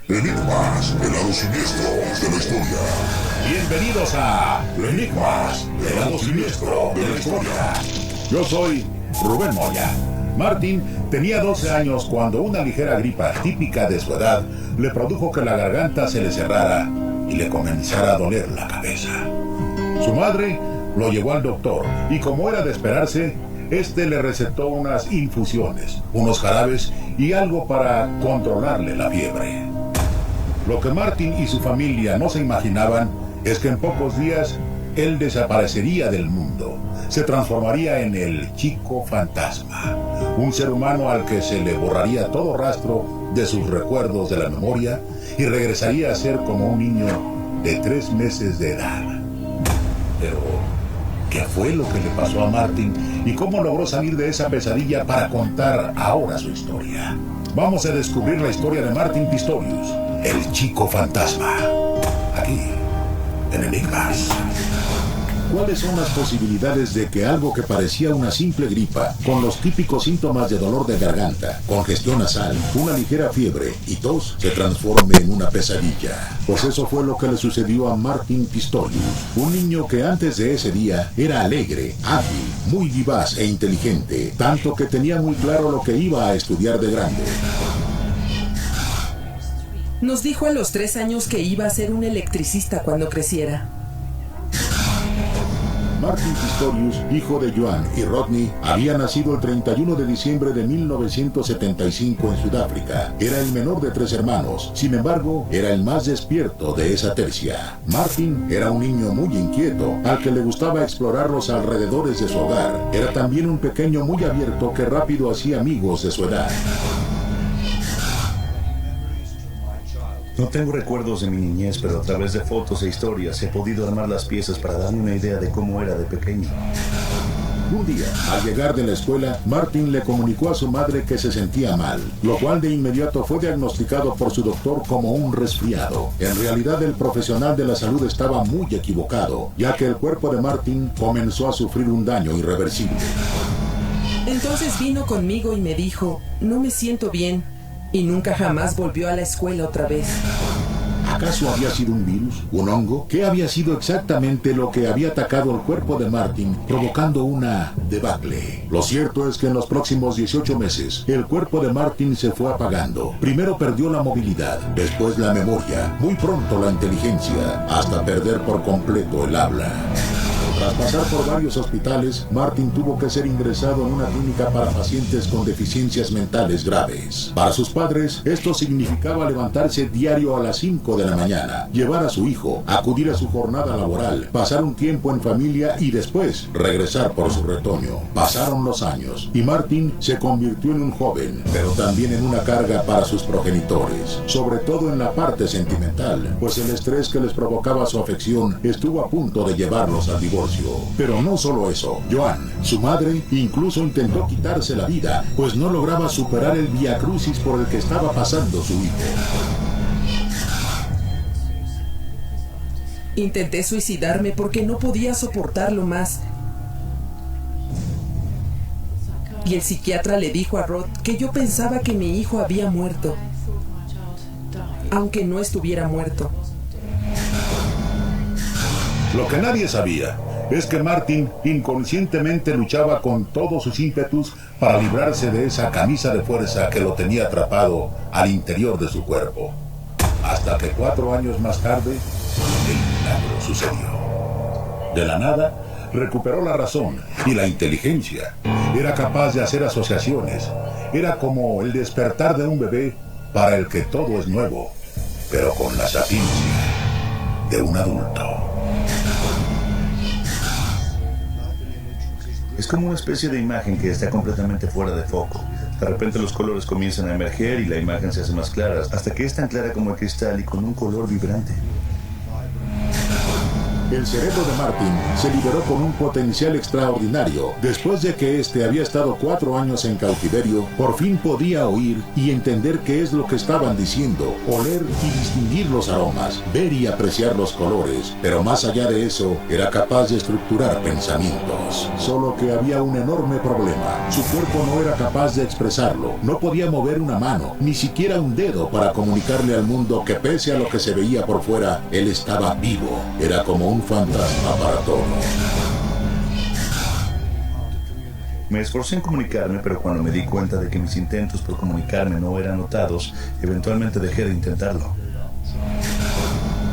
Enigmas, el lado siniestro de la historia. Bienvenidos a Enigmas, el lado siniestro de la historia. Yo soy Rubén Moya. Martin tenía 12 años cuando una ligera gripa típica de su edad le produjo que la garganta se le cerrara y le comenzara a doler la cabeza. Su madre lo llevó al doctor y, como era de esperarse, este le recetó unas infusiones, unos jarabes y algo para controlarle la fiebre. Lo que Martin y su familia no se imaginaban es que en pocos días él desaparecería del mundo. Se transformaría en el chico fantasma, un ser humano al que se le borraría todo rastro de sus recuerdos de la memoria y regresaría a ser como un niño de 3 meses de edad. Pero, ¿qué fue lo que le pasó a Martin y cómo logró salir de esa pesadilla para contar ahora su historia? Vamos a descubrir la historia de Martin Pistorius, el chico fantasma, aquí en Enigmas. ¿Cuáles son las posibilidades de que algo que parecía una simple gripa, con los típicos síntomas de dolor de garganta, congestión nasal, una ligera fiebre y tos, se transforme en una pesadilla? Pues eso fue lo que le sucedió a Martin Pistorius, un niño que antes de ese día era alegre, ágil, muy vivaz e inteligente, tanto que tenía muy claro lo que iba a estudiar de grande. Nos dijo a los 3 años que iba a ser un electricista cuando creciera. Martin Pistorius, hijo de Joan y Rodney, había nacido el 31 de diciembre de 1975 en Sudáfrica. Era el menor de 3 hermanos, sin embargo, era el más despierto de esa tercia. Martin era un niño muy inquieto, al que le gustaba explorar los alrededores de su hogar. Era también un pequeño muy abierto que rápido hacía amigos de su edad. No tengo recuerdos de mi niñez, pero a través de fotos e historias he podido armar las piezas para darme una idea de cómo era de pequeño. Un día, al llegar de la escuela, Martin le comunicó a su madre que se sentía mal, lo cual de inmediato fue diagnosticado por su doctor como un resfriado. En realidad, el profesional de la salud estaba muy equivocado, ya que el cuerpo de Martin comenzó a sufrir un daño irreversible. Entonces vino conmigo y me dijo, no me siento bien. Y nunca jamás volvió a la escuela otra vez. ¿Acaso había sido un virus? ¿Un hongo? ¿Qué había sido exactamente lo que había atacado el cuerpo de Martin, provocando una debacle? Lo cierto es que en los próximos 18 meses, el cuerpo de Martin se fue apagando. Primero perdió la movilidad, después la memoria, muy pronto la inteligencia, hasta perder por completo el habla. Tras pasar por varios hospitales, Martin tuvo que ser ingresado en una clínica para pacientes con deficiencias mentales graves. Para sus padres, esto significaba levantarse diario a las 5 de la mañana, llevar a su hijo, acudir a su jornada laboral, pasar un tiempo en familia y después regresar por su retoño. Pasaron los años y Martin se convirtió en un joven, pero también en una carga para sus progenitores, sobre todo en la parte sentimental, pues el estrés que les provocaba su afección estuvo a punto de llevarlos al divorcio. Pero no solo eso, Joan, su madre, incluso intentó quitarse la vida, pues no lograba superar el viacrucis por el que estaba pasando su hijo. Intenté suicidarme porque no podía soportarlo más. Y el psiquiatra le dijo a Rod que yo pensaba que mi hijo había muerto, aunque no estuviera muerto. Lo que nadie sabía es que Martin inconscientemente luchaba con todos sus ímpetus para librarse de esa camisa de fuerza que lo tenía atrapado al interior de su cuerpo. Hasta que 4 años más tarde, el milagro sucedió. De la nada, recuperó la razón y la inteligencia. Era capaz de hacer asociaciones. Era como el despertar de un bebé para el que todo es nuevo, pero con la sapiencia de un adulto. Es como una especie de imagen que está completamente fuera de foco. De repente los colores comienzan a emerger y la imagen se hace más clara, hasta que es tan clara como el cristal y con un color vibrante. El cerebro de Martin se liberó con un potencial extraordinario. Después de que éste había estado 4 años en cautiverio, por fin podía oír y entender qué es lo que estaban diciendo, oler y distinguir los aromas, ver y apreciar los colores, pero más allá de eso, era capaz de estructurar pensamientos. Solo que había un enorme problema. Su cuerpo no era capaz de expresarlo, no podía mover una mano, ni siquiera un dedo para comunicarle al mundo que pese a lo que se veía por fuera, él estaba vivo. Era como un fantasma para todos. Me esforcé en comunicarme, pero cuando me di cuenta de que mis intentos por comunicarme no eran notados, eventualmente dejé de intentarlo.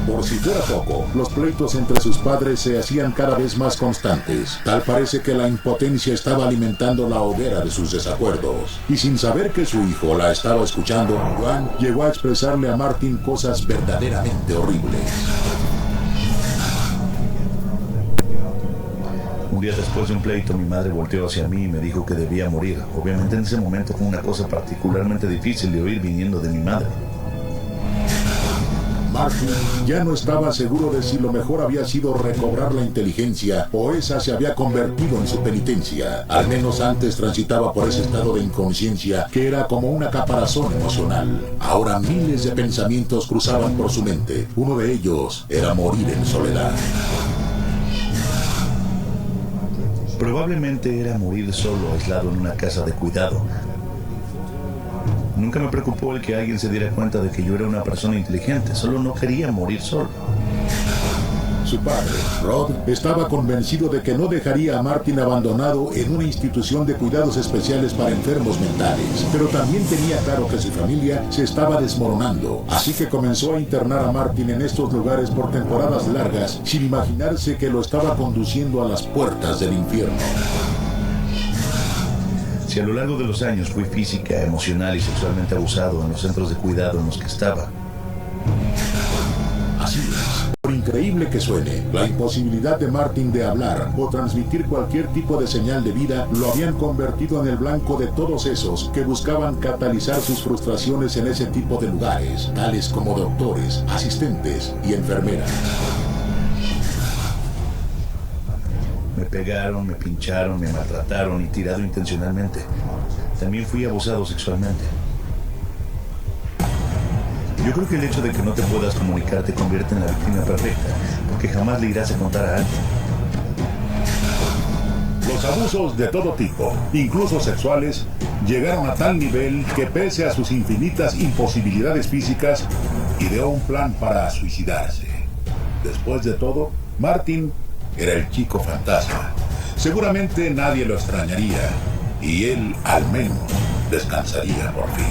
Por si fuera poco, los pleitos entre sus padres se hacían cada vez más constantes. Tal parece que la impotencia estaba alimentando la hoguera de sus desacuerdos. Y sin saber que su hijo la estaba escuchando, Juan llegó a expresarle a Martin cosas verdaderamente horribles. Un día después de un pleito, mi madre volteó hacia mí y me dijo que debía morir. Obviamente en ese momento fue una cosa particularmente difícil de oír viniendo de mi madre. Martin ya no estaba seguro de si lo mejor había sido recobrar la inteligencia o esa se había convertido en su penitencia. Al menos antes transitaba por ese estado de inconsciencia que era como una caparazón emocional. Ahora miles de pensamientos cruzaban por su mente. Uno de ellos era morir en soledad. Probablemente era morir solo, aislado en una casa de cuidado. Nunca me preocupó el que alguien se diera cuenta de que yo era una persona inteligente, solo no quería morir solo. Su padre, Rod, estaba convencido de que no dejaría a Martin abandonado en una institución de cuidados especiales para enfermos mentales, pero también tenía claro que su familia se estaba desmoronando, así que comenzó a internar a Martin en estos lugares por temporadas largas, sin imaginarse que lo estaba conduciendo a las puertas del infierno. Si a lo largo de los años fui física, emocional y sexualmente abusado en los centros de cuidado en los que estaba. Así es. Por increíble que suene, la imposibilidad de Martin de hablar o transmitir cualquier tipo de señal de vida lo habían convertido en el blanco de todos esos que buscaban catalizar sus frustraciones en ese tipo de lugares, tales como doctores, asistentes y enfermeras. Me pegaron, me pincharon, me maltrataron y tirado intencionalmente. También fui abusado sexualmente. Yo creo que el hecho de que no te puedas comunicar te convierte en la víctima perfecta, porque jamás le irás a contar a alguien. Los abusos de todo tipo, incluso sexuales, llegaron a tal nivel que pese a sus infinitas imposibilidades físicas, ideó un plan para suicidarse. Después de todo, Martin era el chico fantasma. Seguramente nadie lo extrañaría y él, al menos, descansaría por fin.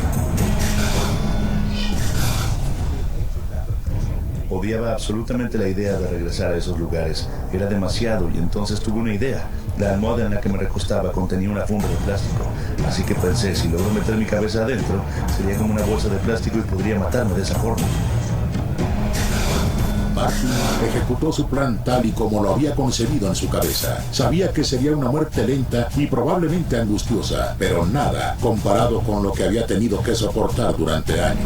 Odiaba absolutamente la idea de regresar a esos lugares. Era demasiado y entonces tuve una idea. La almohada en la que me recostaba contenía una funda de plástico. Así que pensé, si logro meter mi cabeza adentro, sería como una bolsa de plástico y podría matarme de esa forma. Martin ejecutó su plan tal y como lo había concebido en su cabeza. Sabía que sería una muerte lenta y probablemente angustiosa, pero nada comparado con lo que había tenido que soportar durante años.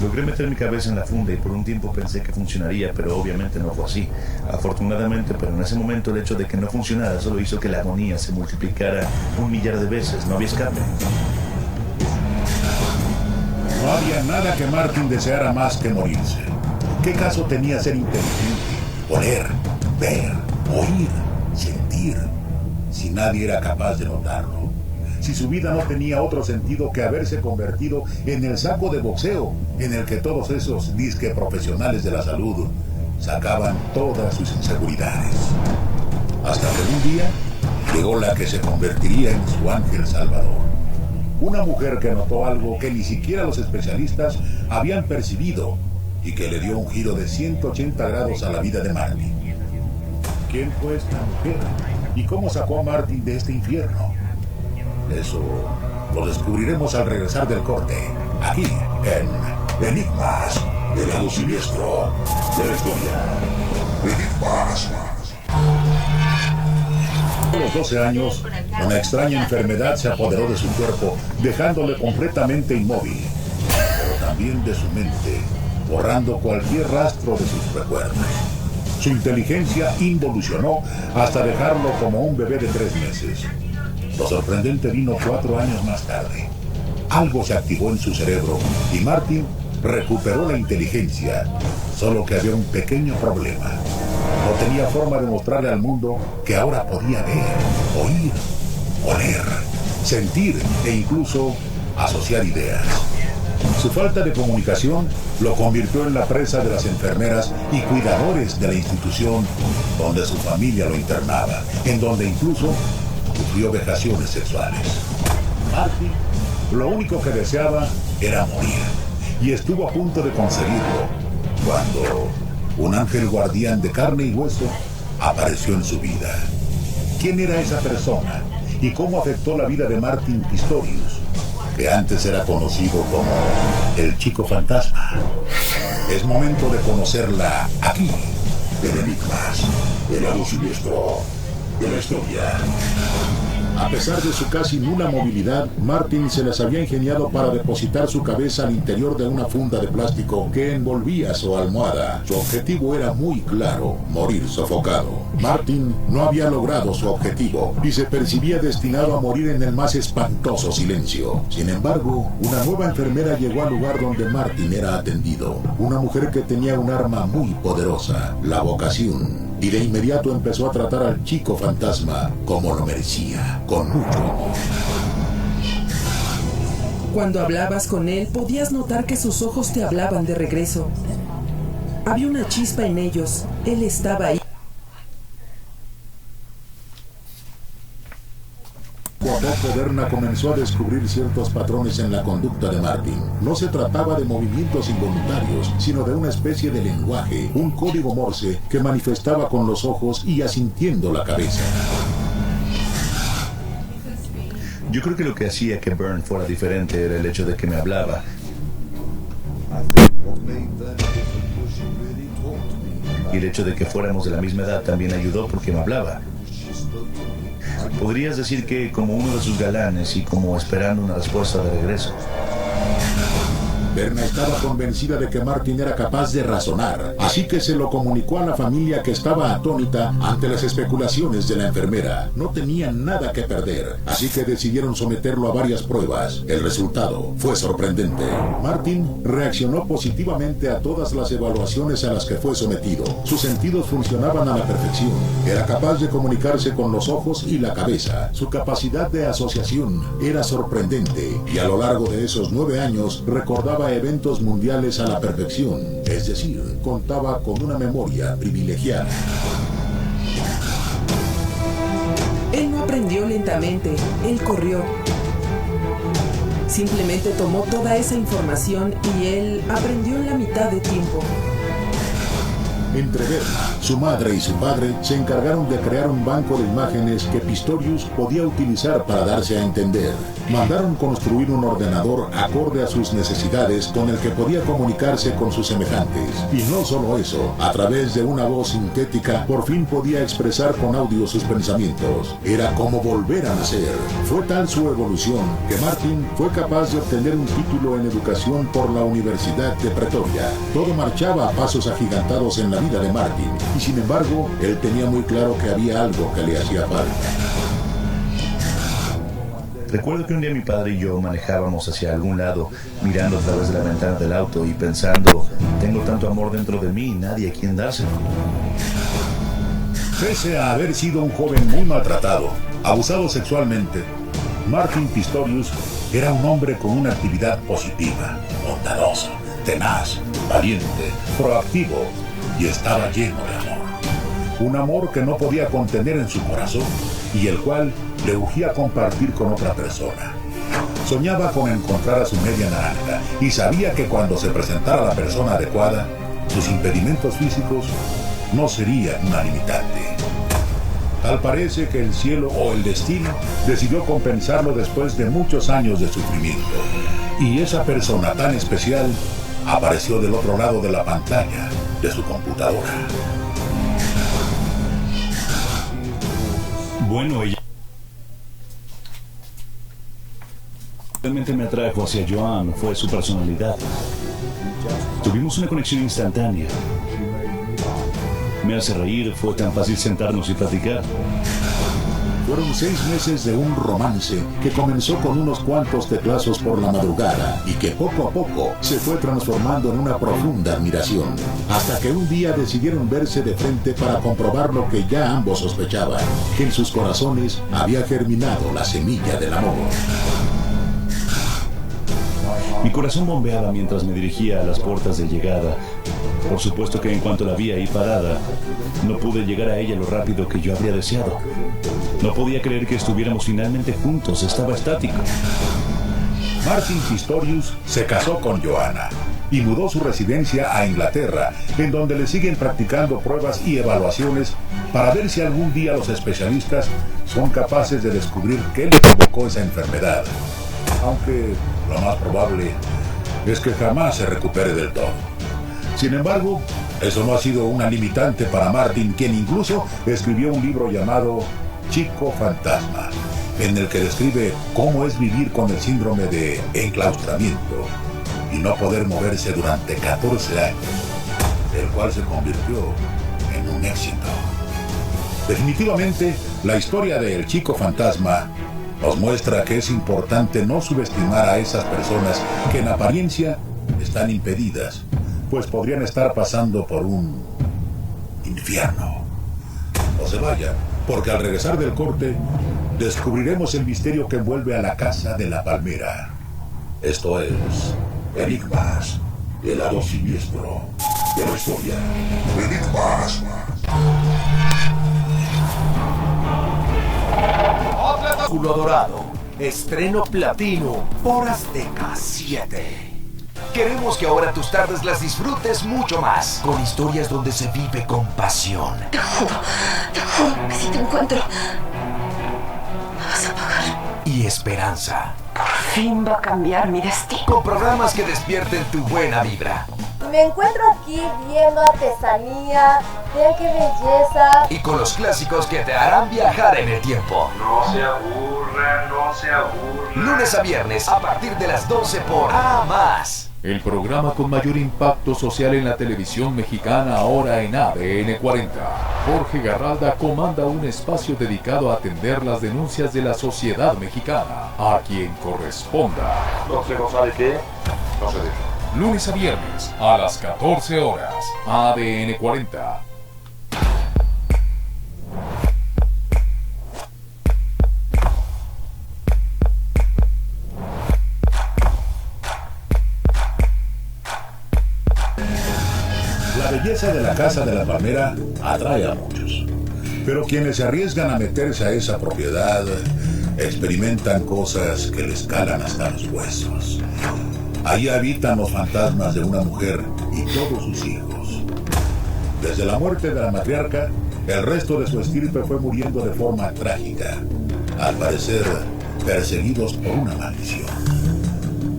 Logré meter mi cabeza en la funda y por un tiempo pensé que funcionaría, pero obviamente no fue así. Afortunadamente, pero en ese momento el hecho de que no funcionara solo hizo que la agonía se multiplicara 1.000.000 de veces. No había escape. No había nada que Martin deseara más que morirse. ¿Qué caso tenía ser inteligente, oler, ver, oír, sentir, si nadie era capaz de notarlo? Si su vida no tenía otro sentido que haberse convertido en el saco de boxeo en el que todos esos disque profesionales de la salud sacaban todas sus inseguridades. Hasta que un día llegó la que se convertiría en su ángel salvador. Una mujer que notó algo que ni siquiera los especialistas habían percibido y que le dio un giro de 180 grados a la vida de Martin. ¿Quién fue esta mujer? ¿Y cómo sacó a Martin de este infierno? Eso lo descubriremos al regresar del corte, aquí en Enigmas del lado siniestro de la historia. Enigmas. A los 12 años, una extraña enfermedad se apoderó de su cuerpo, dejándole completamente inmóvil, pero también de su mente, borrando cualquier rastro de sus recuerdos. Su inteligencia involucionó hasta dejarlo como un bebé de 3 meses. Lo sorprendente vino 4 años más tarde. Algo se activó en su cerebro y Martin recuperó la inteligencia, solo que había un pequeño problema. No tenía forma de mostrarle al mundo que ahora podía ver, oír, oler, sentir e incluso asociar ideas. Su falta de comunicación lo convirtió en la presa de las enfermeras y cuidadores de la institución donde su familia lo internaba, en donde incluso sufrió vejaciones sexuales. Martin lo único que deseaba era morir, y estuvo a punto de conseguirlo cuando un ángel guardián de carne y hueso apareció en su vida. ¿Quién era esa persona y cómo afectó la vida de Martin Pistorius, que antes era conocido como el Chico Fantasma? Es momento de conocerla aquí, en Enigmas, el lado siniestro de la historia. A pesar de su casi nula movilidad, Martin se las había ingeniado para depositar su cabeza al interior de una funda de plástico que envolvía su almohada. Su objetivo era muy claro: morir sofocado. Martin no había logrado su objetivo y se percibía destinado a morir en el más espantoso silencio. Sin embargo, una nueva enfermera llegó al lugar donde Martin era atendido. Una mujer que tenía un arma muy poderosa, la vocación. Y de inmediato empezó a tratar al Chico Fantasma como lo merecía, con mucho amor. Cuando hablabas con él, podías notar que sus ojos te hablaban de regreso. Había una chispa en ellos. Él estaba ahí. Poco a poco, Berna comenzó a descubrir ciertos patrones en la conducta de Martin. No se trataba de movimientos involuntarios, sino de una especie de lenguaje, un código Morse que manifestaba con los ojos y asintiendo la cabeza. Yo creo que lo que hacía que Byrne fuera diferente era el hecho de que me hablaba. Y el hecho de que fuéramos de la misma edad también ayudó porque me hablaba. Podrías decir que como uno de sus galanes y como esperando una respuesta de regreso. Berna estaba convencida de que Martin era capaz de razonar, así que se lo comunicó a la familia, que estaba atónita ante las especulaciones de la enfermera. No tenían nada que perder, así que decidieron someterlo a varias pruebas. El resultado fue sorprendente. Martin reaccionó positivamente a todas las evaluaciones a las que fue sometido. Sus sentidos funcionaban a la perfección. Era capaz de comunicarse con los ojos y la cabeza. Su capacidad de asociación era sorprendente, y a lo largo de esos 9 años recordaba eventos mundiales a la perfección, es decir, contaba con una memoria privilegiada. Él no aprendió lentamente, él corrió. Simplemente tomó toda esa información y él aprendió en la mitad de tiempo. Entre Berna, su madre y su padre se encargaron de crear un banco de imágenes que Pistorius podía utilizar para darse a entender. Mandaron construir un ordenador acorde a sus necesidades con el que podía comunicarse con sus semejantes. Y no solo eso, a través de una voz sintética, por fin podía expresar con audio sus pensamientos. Era como volver a nacer. Fue tal su evolución que Martin fue capaz de obtener un título en educación por la Universidad de Pretoria. Todo marchaba a pasos agigantados en la vida de Martin, y sin embargo, él tenía muy claro que había algo que le hacía falta. Recuerdo que un día mi padre y yo manejábamos hacia algún lado, mirando a través de la ventana del auto y pensando: tengo tanto amor dentro de mí y nadie a quien dárselo. Pese a haber sido un joven muy maltratado, abusado sexualmente, Martin Pistorius era un hombre con una actividad positiva, bondadoso, tenaz, valiente, proactivo, y estaba lleno de amor. Un amor que no podía contener en su corazón y el cual le urgía compartir con otra persona. Soñaba con encontrar a su media naranja y sabía que cuando se presentara la persona adecuada, sus impedimentos físicos no serían una limitante. Tal parece que el cielo o el destino decidió compensarlo después de muchos años de sufrimiento. Y esa persona tan especial apareció del otro lado de la pantalla de su computadora. Bueno, ella realmente me atrajo hacia Joan, fue su personalidad. Tuvimos una conexión instantánea. Me hace reír, fue tan fácil sentarnos y platicar. Fueron 6 meses de un romance que comenzó con unos cuantos teclazos por la madrugada y que poco a poco se fue transformando en una profunda admiración, hasta que un día decidieron verse de frente para comprobar lo que ya ambos sospechaban, que en sus corazones había germinado la semilla del amor. Mi corazón bombeaba mientras me dirigía a las puertas de llegada. Por supuesto que en cuanto la vi ahí parada, no pude llegar a ella lo rápido que yo habría deseado. No podía creer que estuviéramos finalmente juntos, estaba estático. Martin Pistorius se casó con Joanna y mudó su residencia a Inglaterra, en donde le siguen practicando pruebas y evaluaciones para ver si algún día los especialistas son capaces de descubrir qué le provocó esa enfermedad. Aunque lo más probable es que jamás se recupere del todo. Sin embargo, eso no ha sido una limitante para Martin, quien incluso escribió un libro llamado Chico Fantasma, en el que describe cómo es vivir con el síndrome de enclaustramiento y no poder moverse durante 14 años, el cual se convirtió en un éxito. Definitivamente, la historia de El Chico Fantasma nos muestra que es importante no subestimar a esas personas que en apariencia están impedidas, pues podrían estar pasando por un infierno. No se vayan, porque al regresar del corte, descubriremos el misterio que envuelve a la Casa de la Palmera. Esto es Enigmas, el lado siniestro de la historia. Enigmas. Círculo Dorado, estreno platino por Azteca 7. Queremos que ahora tus tardes las disfrutes mucho más, con historias donde se vive con pasión. Te juro que si te encuentro, me vas a pagar. Y esperanza. Por fin va a cambiar mi destino. Con programas que despierten tu buena vibra. Me encuentro aquí viendo artesanía, vean qué belleza. Y con los clásicos que te harán viajar en el tiempo. No se aburran, no se aburran. Lunes a viernes a partir de las 12 por A+. El programa con mayor impacto social en la televisión mexicana ahora en ADN 40. Jorge Garralda comanda un espacio dedicado a atender las denuncias de la sociedad mexicana, a quien corresponda. No sabe qué, no se deja. Lunes a viernes a las 14 horas. ADN 40. La belleza de la Casa de la Palmera atrae a muchos, pero quienes se arriesgan a meterse a esa propiedad experimentan cosas que les calan hasta los huesos. Ahí habitan los fantasmas de una mujer y todos sus hijos. Desde la muerte de la matriarca, el resto de su estirpe fue muriendo de forma trágica, al parecer perseguidos por una maldición.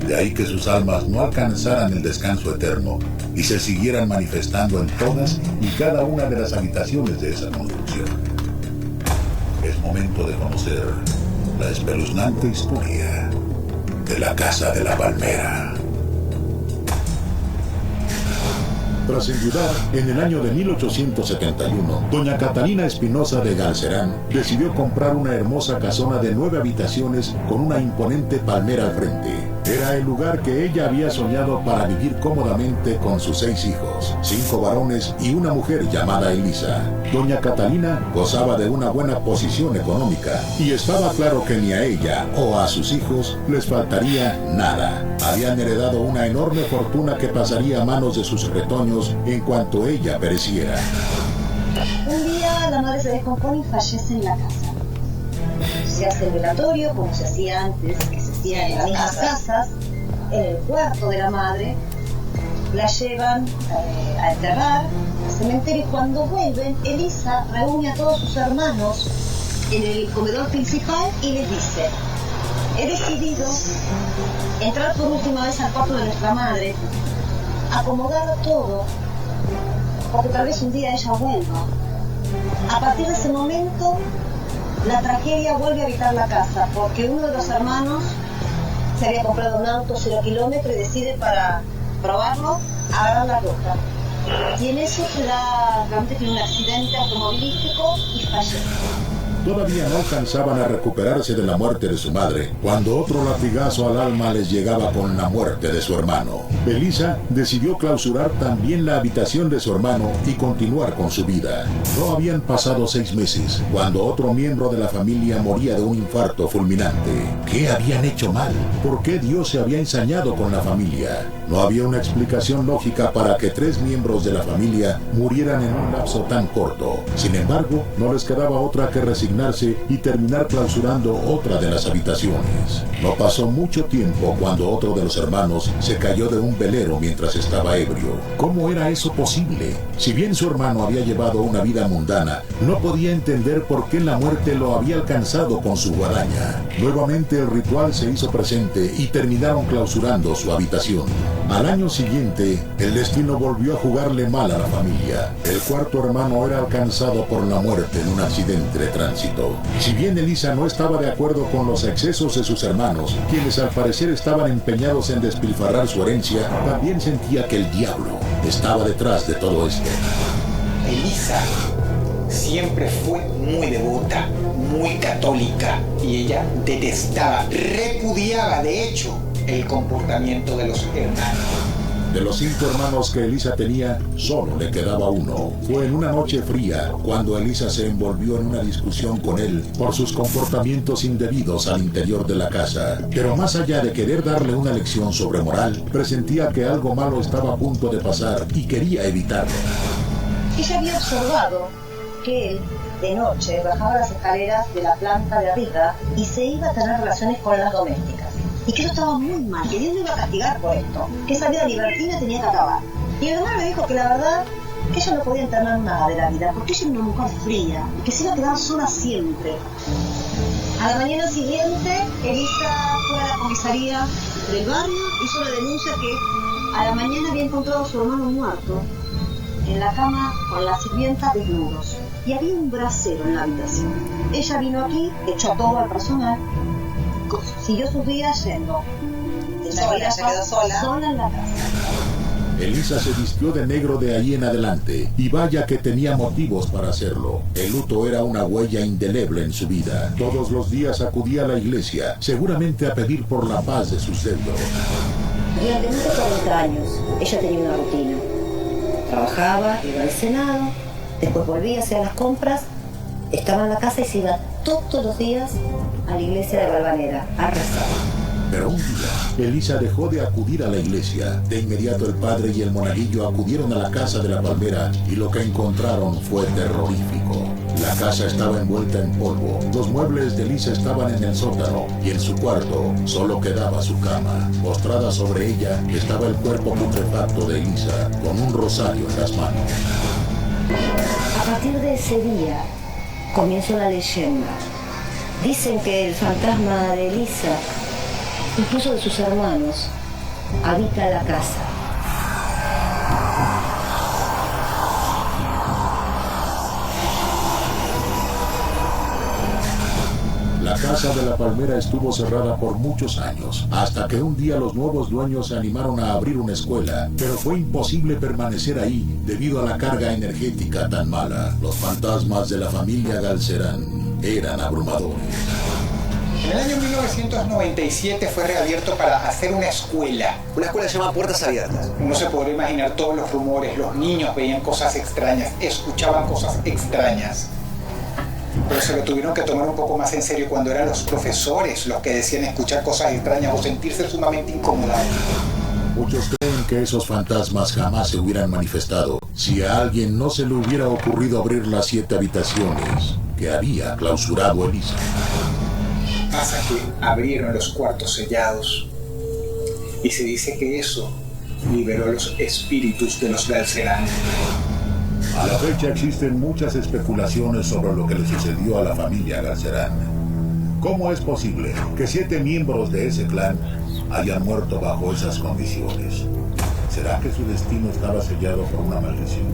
De ahí que sus almas no alcanzaran el descanso eterno y se siguieran manifestando en todas y cada una de las habitaciones de esa construcción. Es momento de conocer la espeluznante historia de la Casa de la Palmera. Tras enviudar en el año de 1871, doña Catalina Espinosa de Galcerán decidió comprar una hermosa casona de 9 habitaciones con una imponente palmera al frente. Era el lugar que ella había soñado para vivir cómodamente con sus 6 hijos, 5 varones y una mujer llamada Elisa. Doña Catalina gozaba de una buena posición económica y estaba claro que ni a ella o a sus hijos les faltaría nada. Habían heredado una enorme fortuna que pasaría a manos de sus retoños en cuanto ella pereciera. Un día la madre se descompone y fallece en la casa. Se hace el velatorio como se hacía antes, que se hacía en las mismas casas, en el cuarto de la madre. La llevan a enterrar al cementerio y cuando vuelven, Elisa reúne a todos sus hermanos en el comedor principal y les dice: he decidido entrar por última vez al cuarto de nuestra madre, acomodar todo, porque tal vez un día ella vuelva. A partir de ese momento, la tragedia vuelve a habitar la casa, porque uno de los hermanos se había comprado un auto 0 kilómetros y decide, para probarlo, agarrar la ruta. Y en eso se da, realmente tiene un accidente automovilístico y fallece. Todavía no alcanzaban a recuperarse de la muerte de su madre, cuando otro latigazo al alma les llegaba con la muerte de su hermano. Elisa decidió clausurar también la habitación de su hermano y continuar con su vida. No habían pasado 6 meses, cuando otro miembro de la familia moría de un infarto fulminante. ¿Qué habían hecho mal? ¿Por qué Dios se había ensañado con la familia? No había una explicación lógica para que 3 miembros de la familia murieran en un lapso tan corto. Sin embargo, no les quedaba otra que resignarse y terminar clausurando otra de las habitaciones. No pasó mucho tiempo cuando otro de los hermanos se cayó de un velero mientras estaba ebrio. ¿Cómo era eso posible? Si bien su hermano había llevado una vida mundana, no podía entender por qué la muerte lo había alcanzado con su guadaña. Nuevamente el ritual se hizo presente y terminaron clausurando su habitación. Al año siguiente, el destino volvió a jugarle mal a la familia. El cuarto hermano era alcanzado por la muerte en un accidente de tránsito. Si bien Elisa no estaba de acuerdo con los excesos de sus hermanos, quienes al parecer estaban empeñados en despilfarrar su herencia, también sentía que el diablo estaba detrás de todo esto. Elisa siempre fue muy devota, muy católica, y ella detestaba, repudiaba de hecho el comportamiento de los hermanos. De los 5 hermanos que Elisa tenía, solo le quedaba uno. Fue en una noche fría cuando Elisa se envolvió en una discusión con él por sus comportamientos indebidos al interior de la casa. Pero más allá de querer darle una lección sobre moral, presentía que algo malo estaba a punto de pasar y quería evitarlo. Ella había observado que él, de noche, bajaba las escaleras de la planta de arriba y se iba a tener relaciones con las domésticas. Y que eso estaba muy mal, que Dios lo iba a castigar por esto, que esa vida libertina tenía que acabar. Y el hermano le dijo que la verdad, que ella no podía entender nada de la vida, porque ella era una mujer fría, y que se iba a quedar sola siempre. A la mañana siguiente, Elisa fue a la comisaría del barrio, hizo la denuncia que a la mañana había encontrado a su hermano muerto, en la cama con la sirvienta desnudos. Y había un brasero en la habitación. Ella vino aquí, echó todo al personal, siguió sus días yendo. Sola, se quedó sola en la casa. Elisa se vistió de negro de ahí en adelante, y vaya que tenía motivos para hacerlo. El luto era una huella indeleble en su vida. Todos los días acudía a la iglesia, seguramente a pedir por la paz de sus deudos. Durante más de 40 años, ella tenía una rutina. Trabajaba, iba al Senado, después volvía a hacer las compras, estaba en la casa y se iba todos los días a la iglesia de Valvanera a rezar. Pero un día, Elisa dejó de acudir a la iglesia. De inmediato el padre y el monaguillo acudieron a la casa de la palmera y lo que encontraron fue terrorífico. La casa estaba envuelta en polvo, los muebles de Elisa estaban en el sótano y en su cuarto solo quedaba su cama. Postrada sobre ella estaba el cuerpo putrefacto de Elisa con un rosario en las manos. A partir de ese día comienza una leyenda. Dicen que el fantasma de Elisa, incluso de sus hermanos, habita la casa. La casa de la palmera estuvo cerrada por muchos años, hasta que un día los nuevos dueños se animaron a abrir una escuela, pero fue imposible permanecer ahí debido a la carga energética tan mala. Los fantasmas de la familia Galcerán eran abrumadores. En el año 1997 fue reabierto para hacer una escuela. Una escuela se llama Puertas Abiertas. Uno se podría imaginar todos los rumores, los niños veían cosas extrañas, escuchaban cosas extrañas. Pero se lo tuvieron que tomar un poco más en serio cuando eran los profesores los que decían escuchar cosas extrañas o sentirse sumamente incomodados. Muchos creen que esos fantasmas jamás se hubieran manifestado si a alguien no se le hubiera ocurrido abrir las 7 habitaciones que había clausurado Elisa. Pasa que abrieron los cuartos sellados y se dice que eso liberó los espíritus de los Galcerán. A la fecha existen muchas especulaciones sobre lo que le sucedió a la familia Galcerán. ¿Cómo es posible que 7 miembros de ese clan hayan muerto bajo esas condiciones? ¿Será que su destino estaba sellado por una maldición?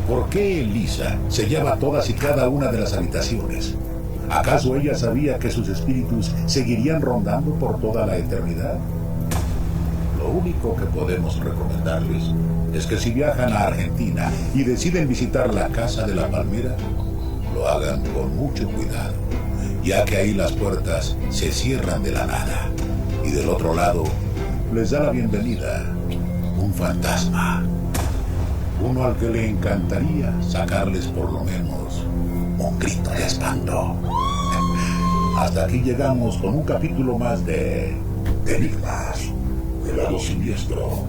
¿Por qué Elisa sellaba todas y cada una de las habitaciones? ¿Acaso ella sabía que sus espíritus seguirían rondando por toda la eternidad? Lo único que podemos recomendarles es que si viajan a Argentina y deciden visitar la Casa de la Palmera, lo hagan con mucho cuidado, ya que ahí las puertas se cierran de la nada y del otro lado les da la bienvenida un fantasma. Uno al que le encantaría sacarles por lo menos un grito de espanto. Hasta aquí llegamos con un capítulo más de Enigmas del lado siniestro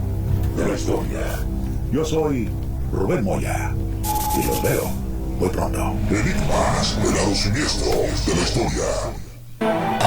de la historia. Yo soy Rubén Moya y los veo muy pronto. Enigmas del lado siniestro de la historia.